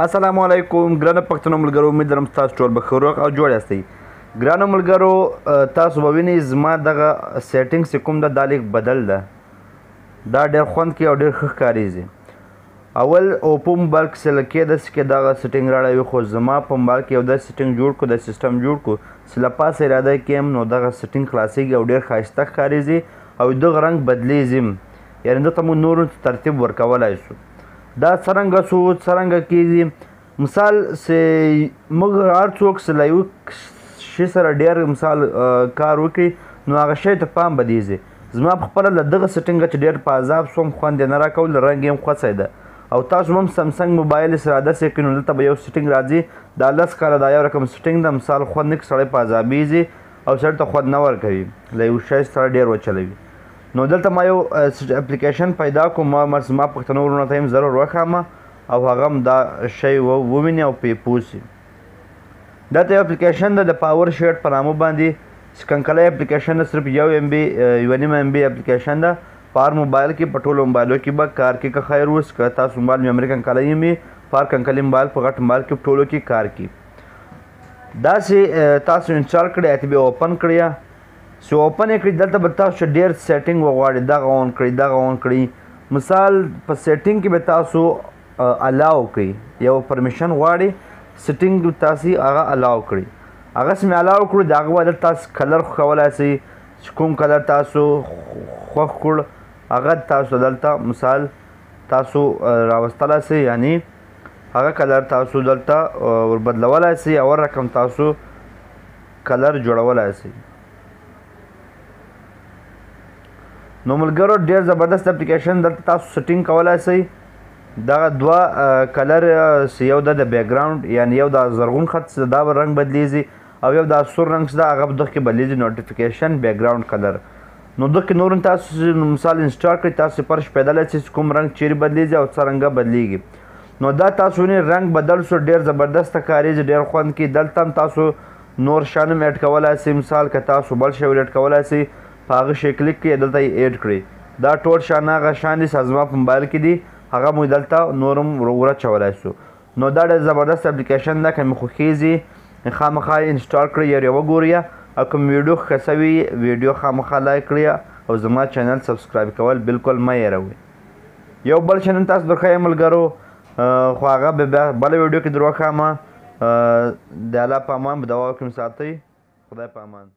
السلام علیکم ګرانو پښتنو ملګرو، امید لرم تاسو ټول به ښه روغ او جوړ یاستئ. ګرانو ملګرو، تاسو به وینئ زما دغه سیټنګ چې کوم ده دا لیک بدل ده. دا ډېر خوند کوي او ډېر ښه ښکارېږي. اول اوپو موبایل کې چې کېدای شي چې دغه سیټنګ راړوي، خو زما په موبایل کې یو داسې سیټنګ جوړ کړو، د سیسټم جوړ کړو چې له پاسه اراده کړم نو دغه سیټنګ خلاصېږي او ډېر ښایسته ښکارېږي او دغه رنګ بدلېږي. یعنې دغه ته موږ نور ترتیب ورکولی شو. دا څرنګه شو، څرنګه کېږي؟ مثال چې موږ هر څوک چې له یو شي سره ډېر مثال کار وکړي نو هغه شی ته پام بدېږي. زما په خپله له دغه سیټنګه چې ډېر په عذاب شوم، خوند یې نه راکول، رنګ یې هم خوڅی ده. او تاسو هم سمسنګ موبایل سره داسې کړئ نو دلته به یو سیټنګ راځي. دا 10 کاله دا یو رقم سیټنګ ده. مثال خوند نه کوي، سړی په عذابېږي او سړي ته خوند نه ورکوي له یو شی سره ډېر وچلوي. نو دلته ما یو اپلیکیشن پیدا کړو، ما زما پښتنو وروڼو ته یې ضرور وښامه او هغه هم دا شی وویني او پرې پوه شي. دلته یو اپلیکیشن ده د پاور شیډ په نامه باندې، کنکلی اپلیکیشن ده، صرف 1 MB 1.5 MB اپلیکیشن ده. په هر موبایل کې په ټولو موبایلو کې به کار کوي. که خیر اوس که تاسو موبایل میمري کنکلی وي، په هر کنکلي موبایل په غټ موبایل کې ټولو کې کار کوي. داسې تاسو انسټال کړئ، یا ته بیا اوپن کړئ. چې اوپن یې کړئ دلته به تاسو ډېر سیټنګ وغواړئ، دغه اون کړئ، دغه اون کړئ. مثال په سیټنګ کې به تاسو الاو کړئ، یو پرمیشن غواړئ سیټنګ تاسو هغه الاو کړئ. هغه چې مې الاو کړو د هغه به دلته تاسو کلر خوښولی شئ، چې کوم کلر تاسو خوښ کړ هغه تاسو دلته مثال تاسو راوستلی شئ، یعنې هغه کلر تاسو دلته وربدلولی شئ او هر رقم تاسو کلر جوړولی شئ. نو ملګرو ډېر زبردست اپلیکیشن دلته تاسو سیټینګ کولی شئ. دغه دوه کلر یو ده د بیکګراوند، یعنې یو د زرغون خط چې دا به رنګ بدلیږي او یو د سور رنګ چې ده هغه به دغه کې بدلیږي، نوټیفیکیشن بیکګراوند کلر. نو دغه کې نور هم تاسو مثال انسټال کړئ، تاسو فرش پیدلی شئ چې کوم رنګ چیرې بدلیږي او څرنګه بدلیږي. نو دا تاسو وینئ رنګ بدل شو، ډېر زبردسته ښکارېږي، ډېر خوند کوي. دلته هم تاسو نور شیان هم ایډ کولی شئ. مثال که تاسو بل شی ور ایډ کولی شئ په هغه شی کلیک کړئ، دلته یې ایډ کړئ. دا ټول شیان هغه شیان دي چې زما په موبایل کې دي، هغه موږ دلته نور هم ورچولی شو. نو دا ډېر زبردست اپلیکیشن ده. که مې خوښېږي خامخا یې انسټال کړئ، یې وګورئ. او کوم ویډیو ښه سوي ویډیو خامخا لایک کړئ او زما چینل سبسکرایب کول بالکل مه هېروئ. یو بل چینل تاسو درښیم ملګرو، خو هغه به بیا بله ویډیو کې در وښامه. د الله په امان به دعا وکړم، ساتئ. خدای په امان.